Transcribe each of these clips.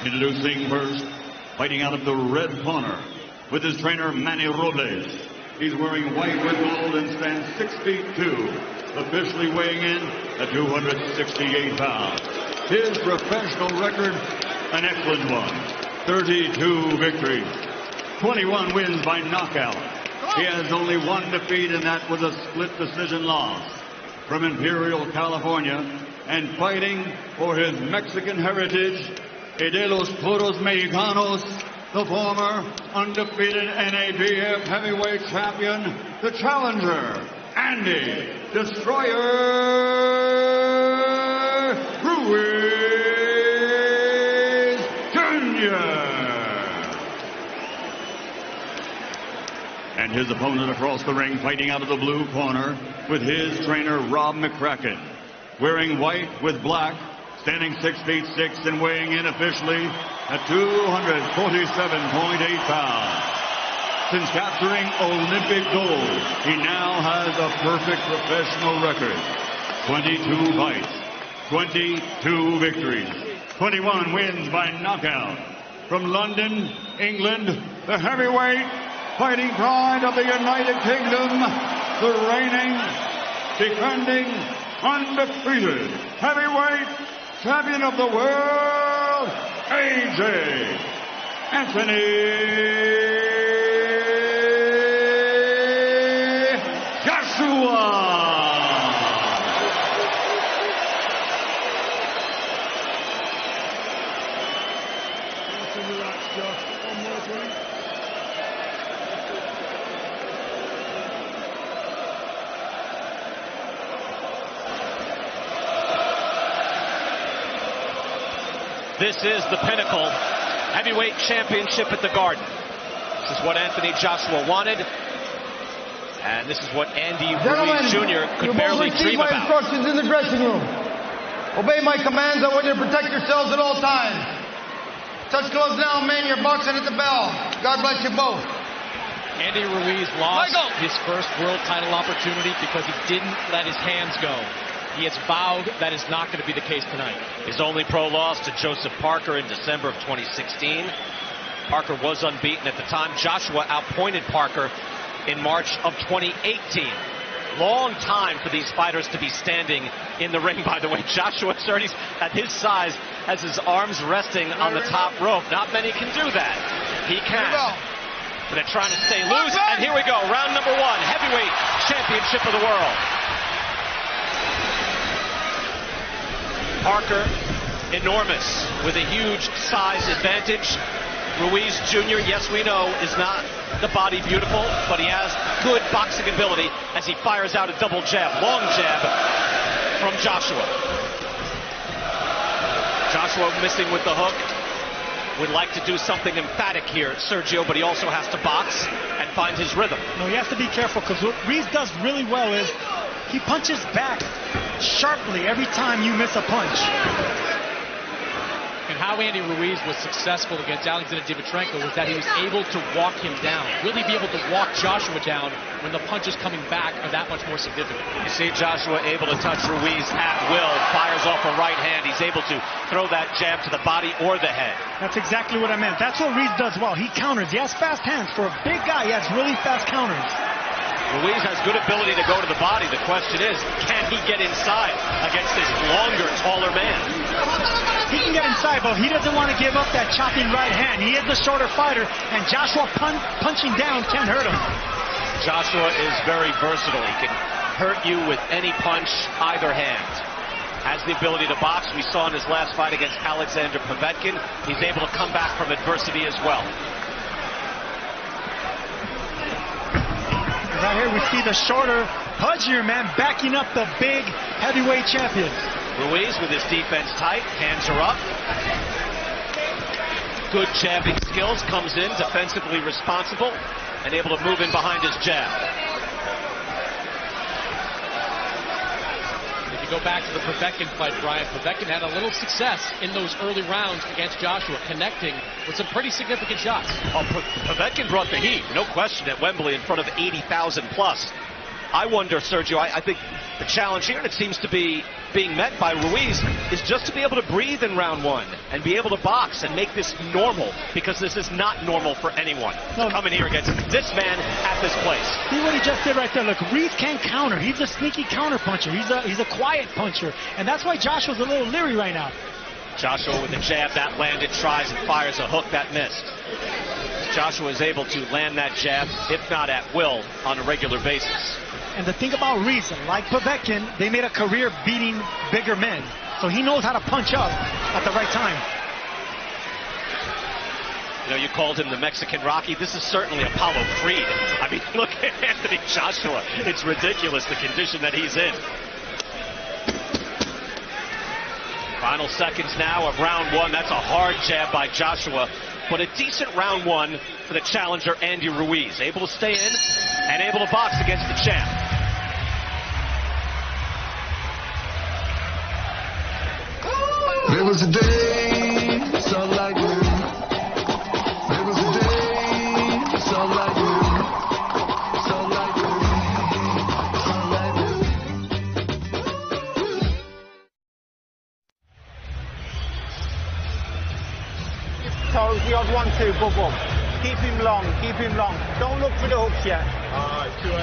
Introducing first, fighting out of the red corner, with his trainer Manny Robles. He's wearing white with gold and stands 6 feet 2, officially weighing in at 268 pounds. His professional record, an excellent one. 32 victories, 21 wins by knockout. He has only one defeat, and that was a split decision loss. From Imperial, California, and fighting for his Mexican heritage, de los Toros Mexicanos, the former undefeated NABF heavyweight champion, the challenger, Andy Destroyer Ruiz Jr. And his opponent across the ring, fighting out of the blue corner, with his trainer Rob McCracken, wearing white with black, standing 6 feet 6 and weighing in officially at 247.8 pounds. Since capturing Olympic gold, he now has a perfect professional record. 22 fights, 22 victories, 21 wins by knockout. From London, England, the heavyweight fighting pride of the United Kingdom, the reigning, defending, undefeated heavyweight champion of the world, AJ Anthony Joshua. This is the pinnacle heavyweight championship at the Garden. This is what Anthony Joshua wanted, and this is what Andy Ruiz Jr. could barely dream about. Instructions in the dressing room. Obey my commands. I want you to protect yourselves at all times. Touch gloves now, man. You're boxing at the bell. God bless you both. Andy Ruiz lost his first world title opportunity because he didn't let his hands go. He has vowed that is not going to be the case tonight. His only pro loss to Joseph Parker in December of 2016. Parker was unbeaten at the time. Joshua outpointed Parker in March of 2018. Long time for these fighters to be standing in the ring, by the way. Joshua, at his size, has his arms resting on the top rope. Not many can do that. He can. But they're trying to stay loose. And here we go. Round number 1. Heavyweight championship of the world. Parker, enormous, with a huge size advantage. Ruiz Jr., yes, we know, is not the body beautiful, but he has good boxing ability as he fires out a double jab, long jab from Joshua. Joshua missing with the hook. Would like to do something emphatic here, Sergio, but he also has to box and find his rhythm. No, he has to be careful, because what Ruiz does really well is he punches back sharply every time you miss a punch. And how Andy Ruiz was successful against Alexander Dimitrenko was that he was able to walk him down. Really be able to walk Joshua down when the punches coming back are that much more significant. You see Joshua able to touch Ruiz at will, fires off a right hand. He's able to throw that jab to the body or the head. That's exactly what I meant. That's what Ruiz does well. He counters. He has fast hands. For a big guy, he has really fast counters. Ruiz has good ability to go to the body. The question is, can he get inside against this longer, taller man? He can get inside, but he doesn't want to give up that chopping right hand. He is the shorter fighter, and Joshua punching down can't hurt him. Joshua is very versatile. He can hurt you with any punch, either hand. Has the ability to box. We saw in his last fight against Alexander Povetkin. He's able to come back from adversity as well. Right here we see the shorter, pudgier man backing up the big heavyweight champion. Ruiz with his defense tight, hands are up. Good jabbing skills, comes in defensively responsible and able to move in behind his jab. If you go back to the Povetkin fight, Brian, Povetkin had a little success in those early rounds against Joshua, connecting with some pretty significant shots. Oh, Povetkin brought the heat, no question, at Wembley in front of 80,000 plus. I wonder, Sergio, I think the challenge here, and it seems to be being met by Ruiz, is just to be able to breathe in round one and be able to box and make this normal, because this is not normal for anyone to come in here against this man at this place. See what he just did right there. Look, Ruiz can't counter. He's a sneaky counter puncher. He's a quiet puncher, and that's why Joshua's a little leery right now. Joshua with the jab that landed, tries and fires a hook that missed. Joshua is able to land that jab, if not at will, on a regular basis. And the thing about Ruiz, like Povetkin, they made a career beating bigger men. So he knows how to punch up at the right time. You know, you called him the Mexican Rocky. This is certainly Apollo Creed. I mean, look at Anthony Joshua. It's ridiculous, the condition that he's in. Final seconds now of round one. That's a hard jab by Joshua, but a decent round one for the challenger, Andy Ruiz. Able to stay in and able to box against the champ. There was a day, so like you. There was a day, so like you. So like you. So like you. Toes, the odd 1-2, bubble. Keep him long, keep him long. Don't look for the hooks yet.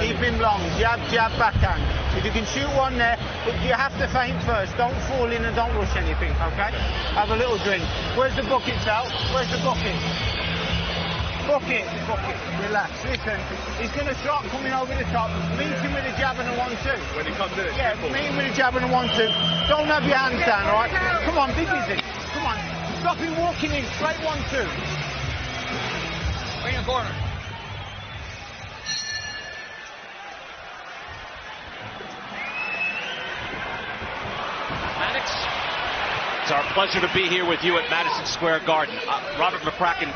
Keep him long, jab, jab, backhand. If you can shoot one there, but you have to feint first. Don't fall in and don't rush anything, okay? Have a little drink. Where's the bucket, Sal? Where's the bucket? Bucket, bucket. Relax. Listen, he's going to start coming over the top. Meet him with a jab and a 1-2. When he comes in? Yeah, meet him with a jab and a 1-2. Don't have your hands down, all right? Come on, big easy. Come on. Stop him walking in. Straight 1-2. Bring the corner. It's our pleasure to be here with you at Madison Square Garden. Robert McCracken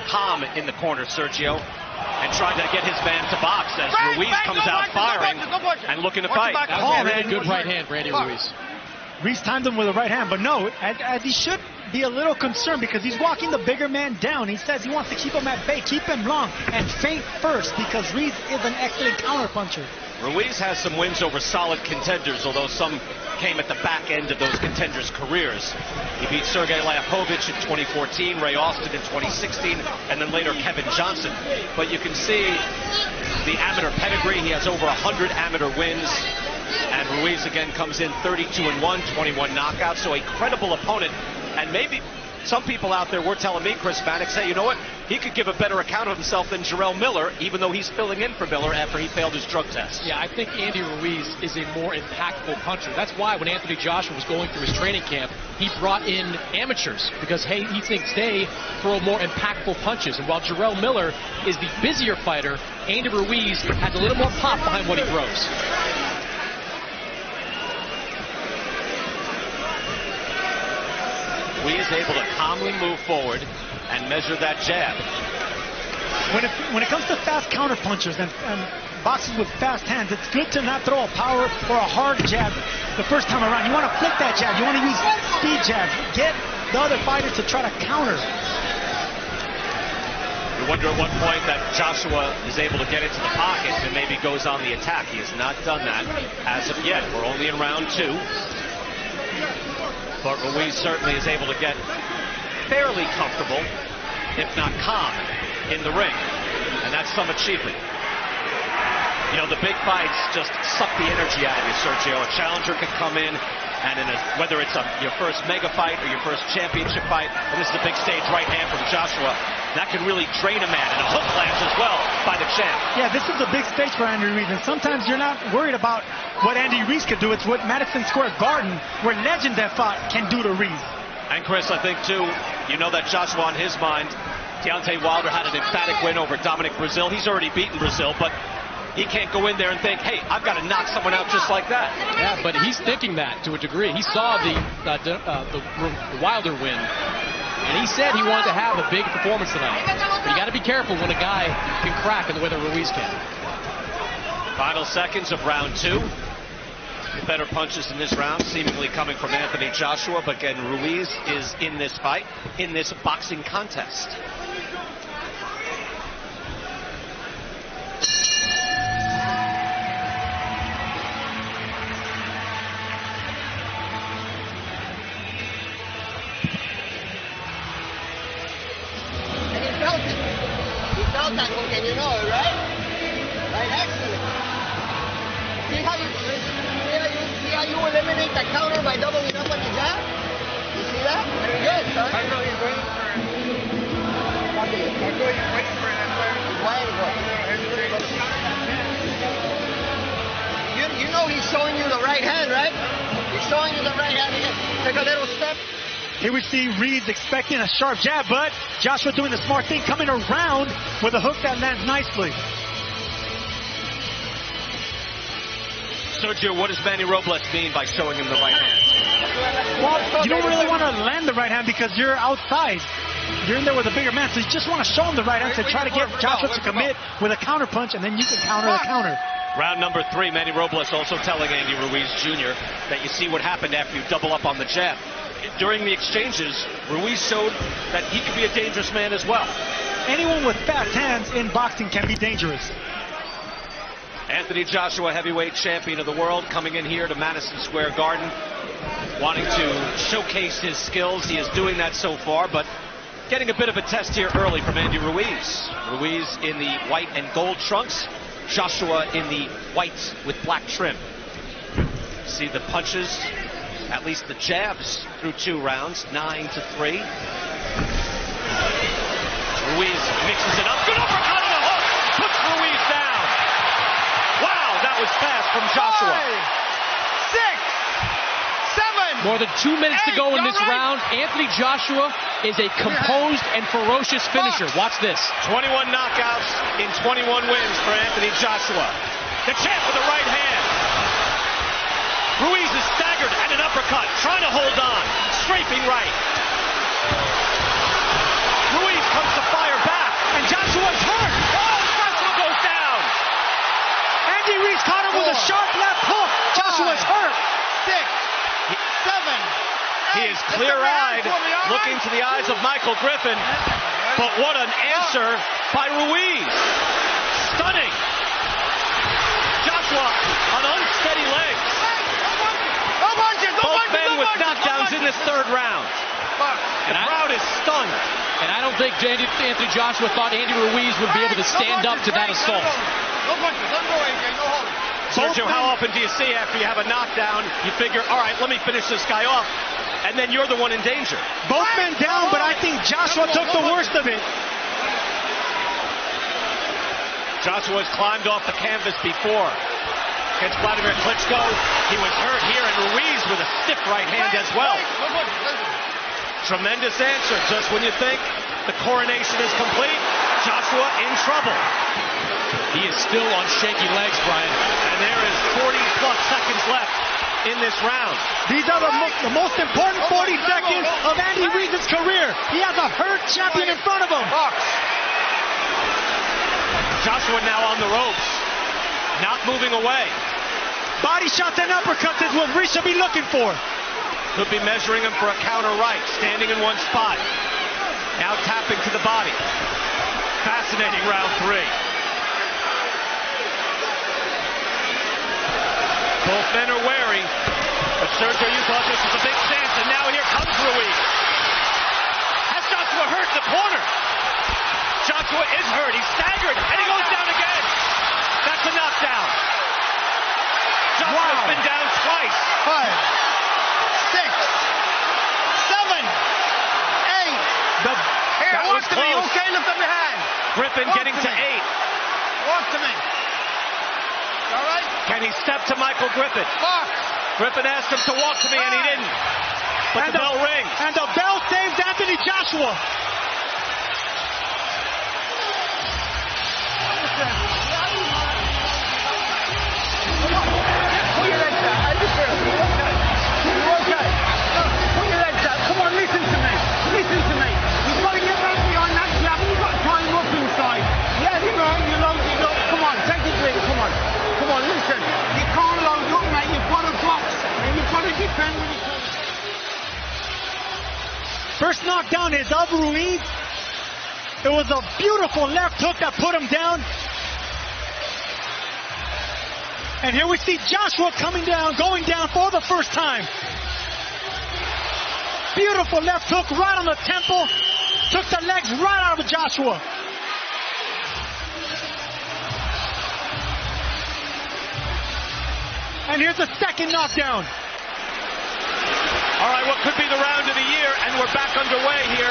calm in the corner, Sergio, and trying to get his man to box as Ruiz comes out firing and looking to fight. That was a really good right hand, Randy Ruiz. Ruiz timed him with a right hand, but no, as he should be a little concerned because he's walking the bigger man down. He says he wants to keep him at bay, keep him long, and feint first because Ruiz is an excellent counterpuncher. Ruiz has some wins over solid contenders, although some came at the back end of those contenders' careers. He beat Sergey Lapovich in 2014, Ray Austin in 2016, and then later Kevin Johnson. But you can see the amateur pedigree. He has over 100 amateur wins. And Ruiz again comes in 32-1, 21 knockouts, so a credible opponent. And maybe some people out there were telling me, Chris Mannix, hey, you know what? He could give a better account of himself than Jarrell Miller, even though he's filling in for Miller after he failed his drug test. Yeah, I think Andy Ruiz is a more impactful puncher. That's why when Anthony Joshua was going through his training camp, he brought in amateurs because, hey, he thinks they throw more impactful punches. And while Jarrell Miller is the busier fighter, Andy Ruiz has a little more pop behind what he throws. Ruiz able to calmly move forward and measure that jab. When it comes to fast counter punchers and boxers with fast hands, it's good to not throw a power or a hard jab the first time around. You want to flick that jab. You want to use speed jabs. Get the other fighter to try to counter. You wonder at what point that Joshua is able to get into the pocket and maybe goes on the attack. He has not done that as of yet. We're only in round two. But Ruiz certainly is able to get fairly comfortable, if not calm, in the ring. And that's some achievement. You know, the big fights just suck the energy out of you, Sergio. A challenger can come in, and whether it's your first mega fight or your first championship fight, and this is a big stage right hand from Joshua, that can really drain a man. And a hook lands as well by the champ. Yeah, this is a big stage for Andy Ruiz, and sometimes you're not worried about what Andy Ruiz could do. It's what Madison Square Garden, where legends have fought, can do to Ruiz. And Chris, I think too, you know that Joshua on his mind, Deontay Wilder had an emphatic win over Dominic Brazil. He's already beaten Brazil, but he can't go in there and think, hey, I've got to knock someone out just like that. Yeah, but he's thinking that to a degree. He saw the Wilder win, and he said he wanted to have a big performance tonight. But you got to be careful when a guy can crack in the way that Ruiz can. Final seconds of round two. The better punches in this round seemingly coming from Anthony Joshua, but again, Ruiz is in this fight, in this boxing contest. eliminate that counter by doubling up on the jab? You see that? Very good, son. I know he's waiting for it. I know he's waiting for it. He's waiting for it. You know he's showing you the right hand, right? He's showing you the right hand. Take a little step. Here we see Ruiz expecting a sharp jab, but Joshua doing the smart thing, coming around with a hook that lands nicely. Sergio, what does Manny Robles mean by showing him the right hand? Well, you don't really want to land the right hand because you're outside. You're in there with a bigger man, so you just want to show him the right hand to try to get Joshua to commit with a counter punch, and then you can counter the counter. Round number 3, Manny Robles also telling Andy Ruiz Jr. that you see what happened after you double up on the jab. During the exchanges, Ruiz showed that he could be a dangerous man as well. Anyone with fast hands in boxing can be dangerous. Anthony Joshua, heavyweight champion of the world, coming in here to Madison Square Garden, wanting to showcase his skills. He is doing that so far, but getting a bit of a test here early from Andy Ruiz. Ruiz in the white and gold trunks, Joshua in the white with black trim. See the punches, at least the jabs through 2 rounds, 9-3. Ruiz mixes it up, good uppercut and a hook, puts Ruiz down. Wow, that was fast from Joshua. 5, 6, 7. More than 2 minutes to go in this round. Anthony Joshua is a composed and ferocious finisher. Watch this. 21 knockouts in 21 wins for Anthony Joshua. The champ with the right hand. Ruiz is staggered at an uppercut, trying to hold on. Strafing right. Ruiz comes to fire back. And Joshua's hurt. Oh, Joshua goes down. Andy Ruiz caught him with a sharp left hook. Joshua's hurt. 6, 7. He is clear-eyed, looking to the eyes of Michael Griffin. But what an answer by Ruiz. Stunning. Joshua on unsteady legs. Both men with knockdowns in this 3rd round. The crowd is stunned. And I don't think Anthony Joshua thought Andy Ruiz would be able to stand up to that assault. No punches. Let go, AJ. No holding. Sergio, how often do you see after you have a knockdown, you figure, all right, let me finish this guy off, and then you're the one in danger? Both men down, but I think Joshua took the worst of it. Joshua's climbed off the canvas before. Against Vladimir Klitschko, he was hurt here, and Ruiz with a stiff right hand as well. Tremendous answer. Just when you think the coronation is complete, Joshua in trouble. He is still on shaky legs, Brian. And there is 40-plus seconds left in this round. These are the most important 40 seconds of Andy Ruiz's career. He has a hurt champion in front of him. Joshua now on the ropes, not moving away. Body shots and uppercuts is what Ruiz should be looking for. Could be measuring him for a counter right, standing in one spot. Now tapping to the body. Fascinating round 3. Both men are wary, but Sergio, you thought this was a big chance, and now here comes Ruiz. Has Joshua hurt in the corner? Joshua is hurt, he's staggered, and he goes down again. That's a knockdown. Joshua's been down twice. 5, 6, 7, 8. That was Walk to me, close. okay? Lift up your hand. Griffin getting to 8. Walk to me. All right? Can he step to Michael Griffin? Box. Griffin asked him to walk to me, and he didn't. But the bell rings. And the bell saves Anthony Joshua. Put your legs down. I just feel you okay. You okay? Put your legs down. Come on, listen to me. Listen to me. You've got to get back behind that jab. You've got to tie him up inside. Yeah, you know, you load it up. Come on, take it with. Come on. Come on, listen. You can't load up, mate. You've got to box. And you've got to defend when you come. First knockdown is of Ruiz. It was a beautiful left hook that put him down. And here we see Joshua coming down, going down for the first time. Beautiful left hook right on the temple. Took the legs right out of Joshua. And here's the second knockdown. All right, what could be the round of the year, and we're back underway here.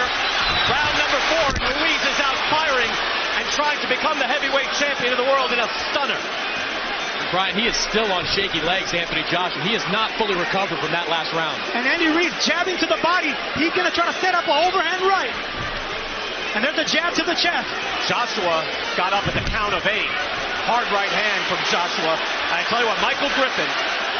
Round number 4, and Ruiz is out firing and trying to become the heavyweight champion of the world in a stunner. Brian, he is still on shaky legs, Anthony Joshua. He has not fully recovered from that last round. And Andy Ruiz jabbing to the body. He's going to try to set up an overhand right. And there's a jab to the chest. Joshua got up at the count of 8. Hard right hand from Joshua. And I tell you what, Michael Griffin,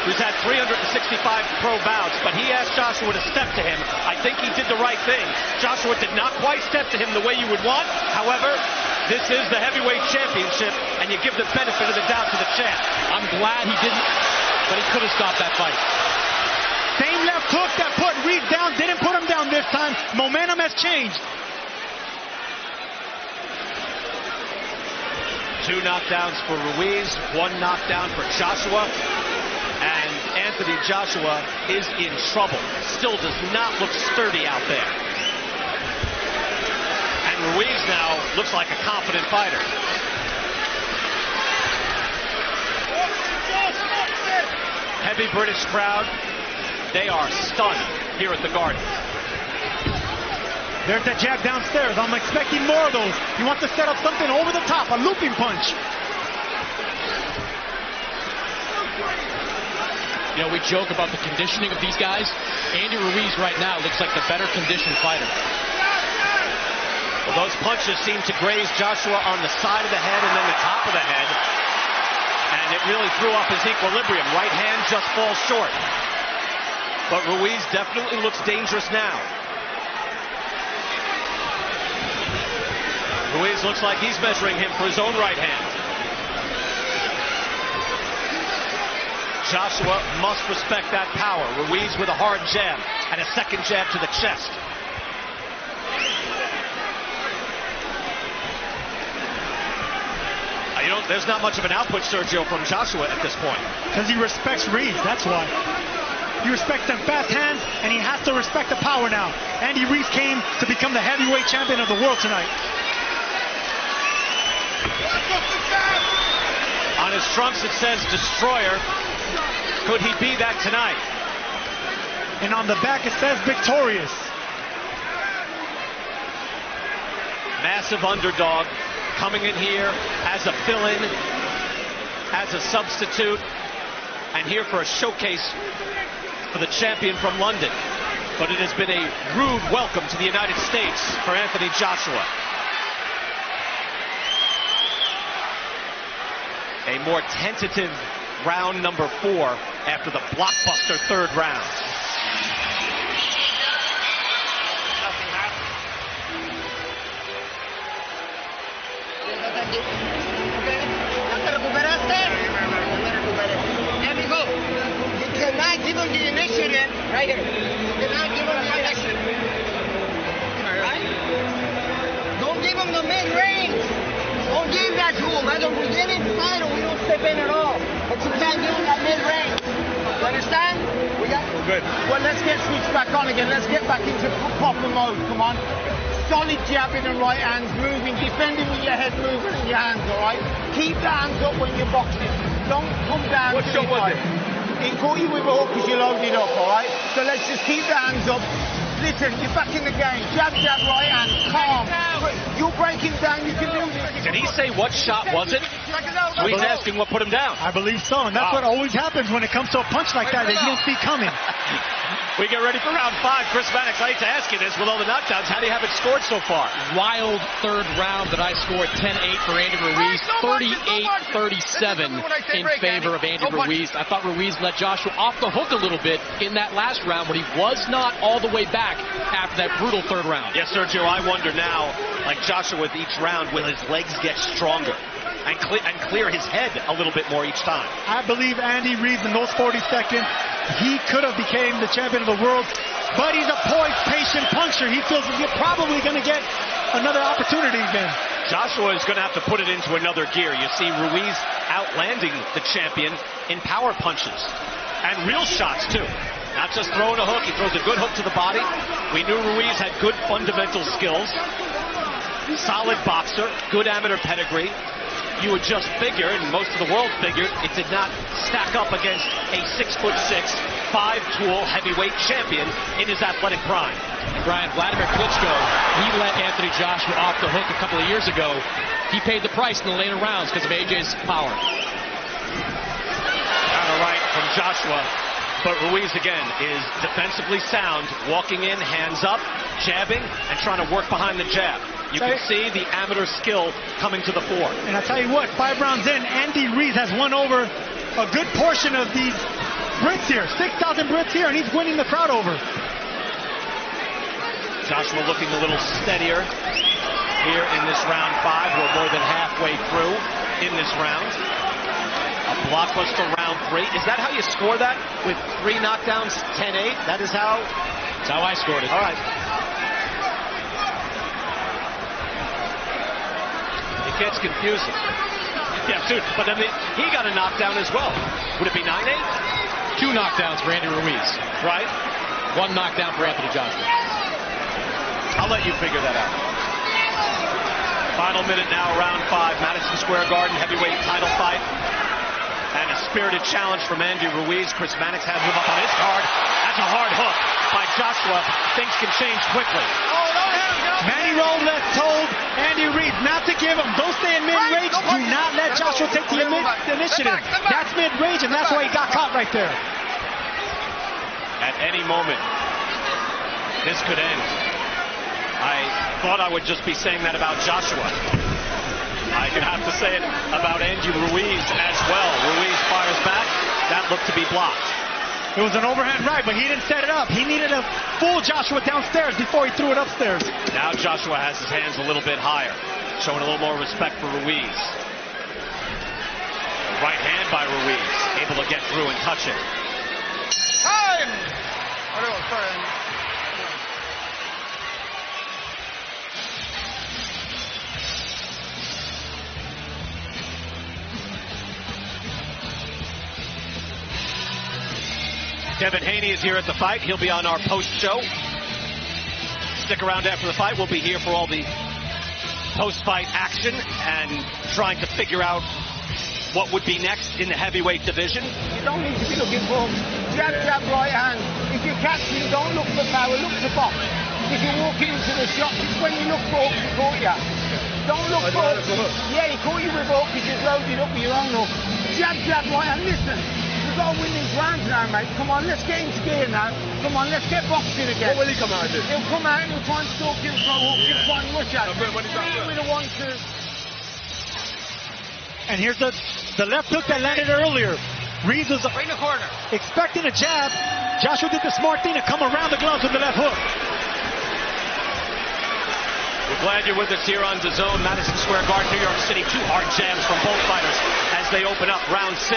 who's had 365 pro bouts, but he asked Joshua to step to him. I think he did the right thing. Joshua did not quite step to him the way you would want. However, this is the heavyweight championship, and you give the benefit of the doubt to the champ. I'm glad he didn't, but he could have stopped that fight. Same left hook that put Ruiz down, didn't put him down this time. Momentum has changed. 2 knockdowns for Ruiz, 1 knockdown for Joshua. And Anthony Joshua is in trouble. Still does not look sturdy out there. And Ruiz now looks like a confident fighter. Heavy British crowd. They are stunned here at the Garden. There's that jab downstairs. I'm expecting more of those. He wants to set up something over the top, a looping punch. You know, we joke about the conditioning of these guys. Andy Ruiz right now looks like the better conditioned fighter. Well, those punches seem to graze Joshua on the side of the head and then the top of the head. And it really threw off his equilibrium. Right hand just falls short. But Ruiz definitely looks dangerous now. Ruiz looks like he's measuring him for his own right hand. Joshua must respect that power. Ruiz with a hard jab and a second jab to the chest. You know, there's not much of an output, Sergio, from Joshua at this point. Because he respects Ruiz, that's why. He respects them fast hands, and he has to respect the power now. Andy Ruiz came to become the heavyweight champion of the world tonight. On his trunks it says Destroyer. Could he be that tonight? And on the back it says Victorious. Massive underdog coming in here as a fill-in, as a substitute, and here for a showcase for the champion from London. But it has been a rude welcome to the United States for Anthony Joshua. A more tentative round number 4 after the blockbuster 3rd round. There we go. You cannot give him the initiative right here. You cannot give him the initiative. Right? Don't give him the mid-range. Don't give that to him. Either we get inside or we don't step in at all. But you can't give him that mid-range. You understand? We're good. Well, let's get switched back on again. Let's get back into proper mode. Come on. Solid jabbing and right hands moving, defending with your head moving and your hands, all right? Keep the hands up when you're boxing. Don't come down. What shot was it? He caught you with a hook because you loaded up, all right? So let's just keep the hands up. Listen, you're back in the game. Jab, jab, right hand. Calm. You're breaking down. You can do this. Did he say what shot was it? So he's asking what put him down. I believe so, and that's what always happens when it comes to a punch like that you don't see coming. We get ready for round 5. Chris Mannix, I hate to ask you this, with all the knockdowns, how do you have it scored so far? Wild 3rd round that I scored 10-8 for Andy Ruiz, 38-37 in favor of Andy Ruiz. I thought Ruiz let Joshua off the hook a little bit in that last round, but he was not all the way back after that brutal 3rd round. Yes, Sergio, I wonder now, like Joshua with each round, will his legs get stronger and clear his head a little bit more each time? I believe Andy Ruiz in those 40 seconds, he could have became the champion of the world, but he's a poised, patient puncher. He feels he's probably going to get another opportunity again. Joshua is going to have to put it into another gear. You see Ruiz outlanding the champion in power punches and real shots too. Not just throwing a hook, he throws a good hook to the body. We knew Ruiz had good fundamental skills. Solid boxer, good amateur pedigree. you would just figure, and most of the world figured, it did not stack up against a 6'6", 5-tool heavyweight champion in his athletic prime. And Brian, Vladimir Klitschko, he let Anthony Joshua off the hook a couple of years ago. He paid the price in the later rounds because of AJ's power. Counter right from Joshua. But Ruiz, again, is defensively sound, walking in, hands up, jabbing, and trying to work behind the jab. You can see the amateur skill coming to the fore. And I tell you what, 5 rounds in, Andy Ruiz has won over a good portion of these Brits here. 6,000 Brits here, and he's winning the crowd over. Joshua looking a little steadier here in this round 5. We're more than halfway through in this round. A blockbuster round 3. Is that how you score that? With 3 knockdowns, 10-8? That's how I scored it. All right. It gets confusing. Yeah, dude, but then he got a knockdown as well. Would it be 9-8? 2 knockdowns for Andy Ruiz. Right. 1 knockdown for Anthony Joshua. I'll let you figure that out. Final minute now, round 5, Madison Square Garden heavyweight title fight. And a spirited challenge from Andy Ruiz. Chris Mannix has him up on his card. That's a hard hook by Joshua. Things can change quickly. Manny Robles told Andy Ruiz not to give him. Don't stay in mid-range. Do not let Joshua take the initiative. That's mid-range, and that's why he got caught right there. At any moment, this could end. I thought I would just be saying that about Joshua. I could have to say it about Andy Ruiz as well. Ruiz fires back. That looked to be blocked. It was an overhand right, but he didn't set it up. He needed to fool Joshua downstairs before he threw it upstairs. Now Joshua has his hands a little bit higher, showing a little more respect for Ruiz. The right hand by Ruiz, able to get through and touch it. Time! Devin Haney is here at the fight. He'll be on our post show. Stick around after the fight. We'll be here for all the post-fight action and trying to figure out what would be next in the heavyweight division. You don't need to be looking for jab, jab, right hand. If you catch him, don't look for power, look for box. If you're walking into the shot, when you look for hook, he caught you. Don't look for hook. Yeah, he caught you with hook because you're loaded up with your own hook. Jab, jab, right hand. Listen. We've got to win these rounds now, mate. Come on, let's get into gear now. Come on, let's get boxing again. What will he come out and do? He'll come out and he'll try and stalk you, throw hooks, he'll try and rush at you. With a 1-2. And here's the left hook that landed earlier. Ruiz was Right in the corner. expecting a jab. Joshua did the smart thing to come around the gloves with the left hook. We're glad you're with us here on DAZN, Madison Square Garden, New York City. 2 hard jams from both fighters as they open up round 6.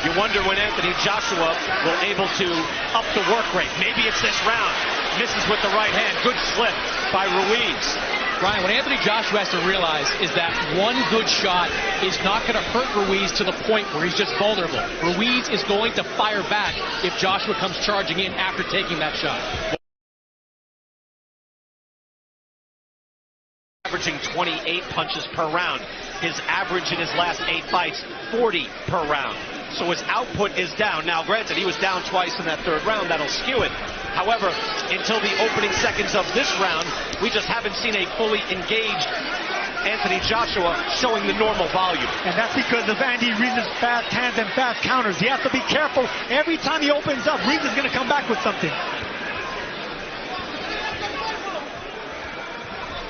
You wonder when Anthony Joshua will able to up the work rate. Maybe it's this round. Misses with the right hand. Good slip by Ruiz. Brian, what Anthony Joshua has to realize is that one good shot is not going to hurt Ruiz to the point where he's just vulnerable. Ruiz is going to fire back if Joshua comes charging in after taking that shot. Averaging 28 punches per round. His average in his last 8 fights, 40 per round. So his output is down. Now, granted, he was down twice in that 3rd round. That'll skew it. However, until the opening seconds of this round, we just haven't seen a fully engaged Anthony Joshua showing the normal volume. And that's because of Andy Ruiz's fast hands and fast counters. He has to be careful. Every time he opens up, Ruiz is going to come back with something.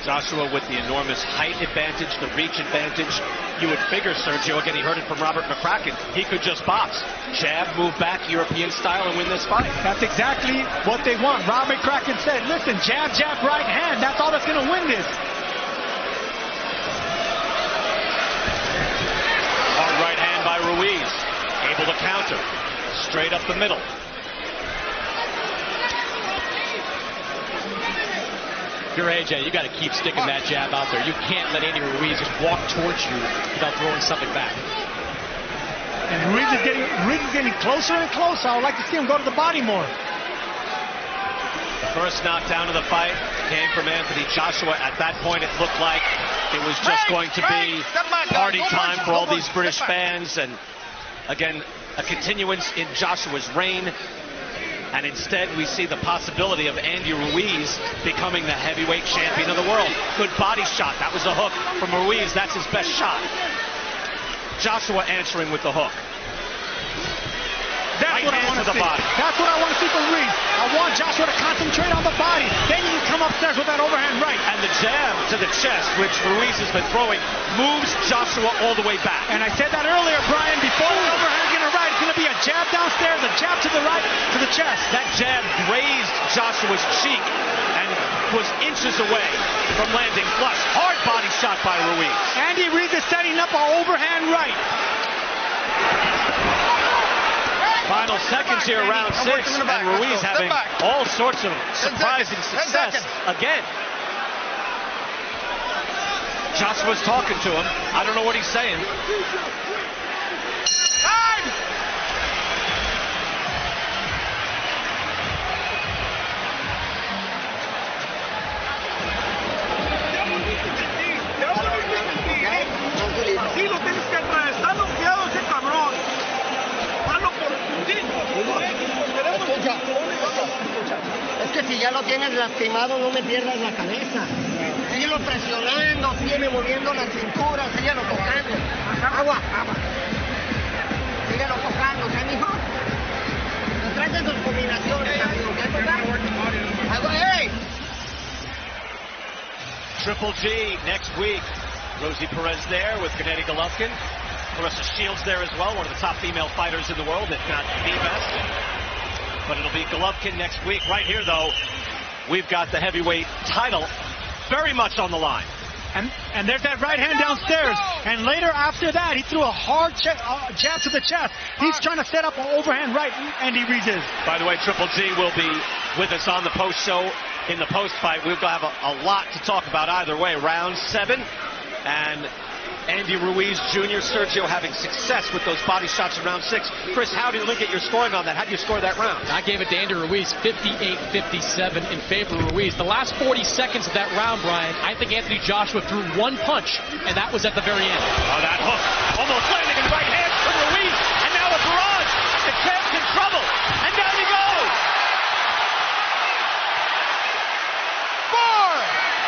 Joshua with the enormous height advantage, the reach advantage. You would figure, Sergio, again, he heard it from Robert McCracken, he could just box. Jab, move back, European style, and win this fight. That's exactly what they want. Robert McCracken said, listen, jab, jab, right hand. That's all that's going to win this. Hard right hand by Ruiz. Able to counter. Straight up the middle. If you're AJ, you got to keep sticking that jab out there. You can't let Andy Ruiz just walk towards you without throwing something back. And Ruiz is getting closer and closer. I would like to see him go to the body more. First knockdown of the fight came from Anthony Joshua. At that point, it looked like it was just going to be party time for all these British fans. And again, a continuance in Joshua's reign. And instead, we see the possibility of Andy Ruiz becoming the heavyweight champion of the world. Good body shot. That was a hook from Ruiz. That's his best shot. Joshua answering with the hook. That's what I want to see. Body. That's what I want to see from Ruiz. I want Joshua to concentrate on the body. Then you can come upstairs with that overhand right. And the jab to the chest, which Ruiz has been throwing, moves Joshua all the way back. And I said that earlier, Brian, before the overhand's going to right, it's going to be a jab downstairs, a jab to the right, to the chest. That jab grazed Joshua's cheek and was inches away from landing flush. Hard body shot by Ruiz. Andy Ruiz is setting up an overhand right. Final seconds here, round 6, and Ruiz having all sorts of surprising success again. Joshua's talking to him. I don't know what he's saying. Time! Sí, lo tienes que traer. Está bloqueado ese cabrón. Escucha, es que si ya lo tienes lastimado, no me pierdas la cabeza. Síguelo presionando, sígueme moviendo la cintura, síguelo tocando. Agua. Síguelo tocando, ¿sí, mijo? No traes sus combinaciones, amigo. ¿Qué tocar? Agua, hey! Triple G next week. Rosie Perez there with Gennady Golovkin. Clarissa Shields there as well, one of the top female fighters in the world, if not the best. But it'll be Golovkin next week. Right here, though, we've got the heavyweight title very much on the line. And there's that right hand downstairs. And later after that, he threw a hard jab to the chest. He's trying to set up an overhand right, Andy Ruiz is. By the way, Triple G will be with us on the post show. In the post fight, we'll have a lot to talk about either way. Round 7, and Andy Ruiz Jr., Sergio having success with those body shots in round 6. Chris, how do you look at your scoring on that? How do you score that round? I gave it to Andy Ruiz, 58-57 in favor of Ruiz. The last 40 seconds of that round, Brian, I think Anthony Joshua threw one punch, and that was at the very end. Oh, that hook almost landing in the right hand from Ruiz, and now a barrage. The champ's in trouble, and down he goes. 4,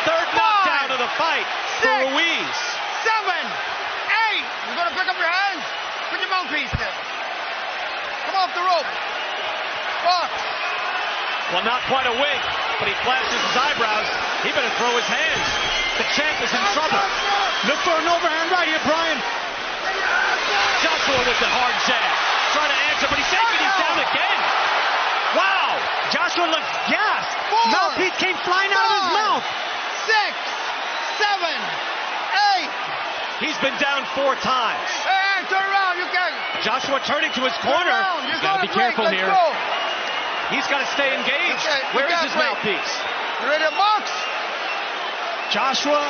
Third knockdown of the fight for Ruiz. 7, 8. You're going to pick up your hands. Put your mouthpiece there. Come off the rope. Box. Well, not quite a wig, but he flashes his eyebrows. He better throw his hands. The champ is in trouble. Look for an overhand right here, Brian. Joshua with the hard jab. Trying to answer, but he's taking him down again. Wow. Joshua looks gassed. 4, Mouthpiece came flying out of his mouth. 6, 7, 8. He's been down 4 times. Hey, turn around. You can. Joshua turning to his corner. He's got to be careful here. Go. He's got to stay engaged. Where is his mouthpiece? You ready to box? Joshua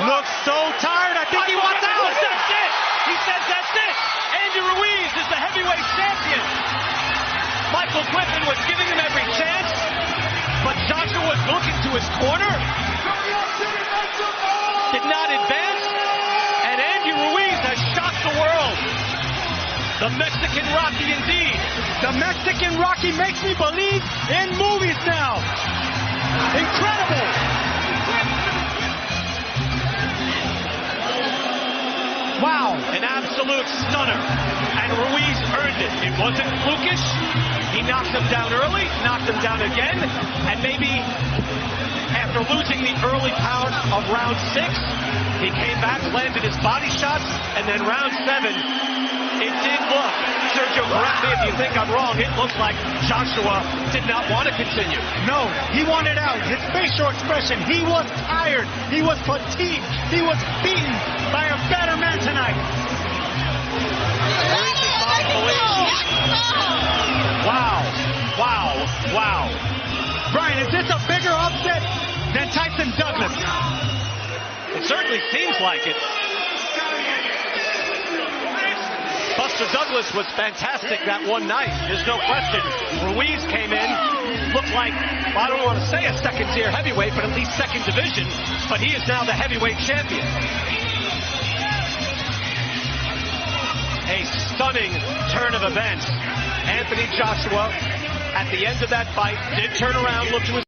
looks so tired. I think he wants out. That's it. He says that's it. Andy Ruiz is the heavyweight champion. Michael Griffin was giving him every chance, but Joshua was looking to his corner. Did not advance, and Andy Ruiz has shocked the world. The Mexican Rocky indeed. The Mexican Rocky makes me believe in movies now. Incredible. Wow. An absolute stunner, and Ruiz earned it. It wasn't flukish. He knocked him down early, knocked him down again, and maybe after losing the early part of round 6, he came back, landed his body shots, and then round 7, it did look, Sergio, correct me if you think I'm wrong, it looked like Joshua did not want to continue. No, he wanted out. His facial expression, he was tired. He was fatigued. He was beaten by a better man tonight. Wow. Brian, is this a bigger upset than Tyson Douglas? It certainly seems like it. Buster Douglas was fantastic that one night. There's no question. Ruiz came in looked like, well, I don't want to say a second-tier heavyweight, but at least second division. But he is now the heavyweight champion. A stunning turn of events. Anthony Joshua, at the end of that fight, did turn around, look to his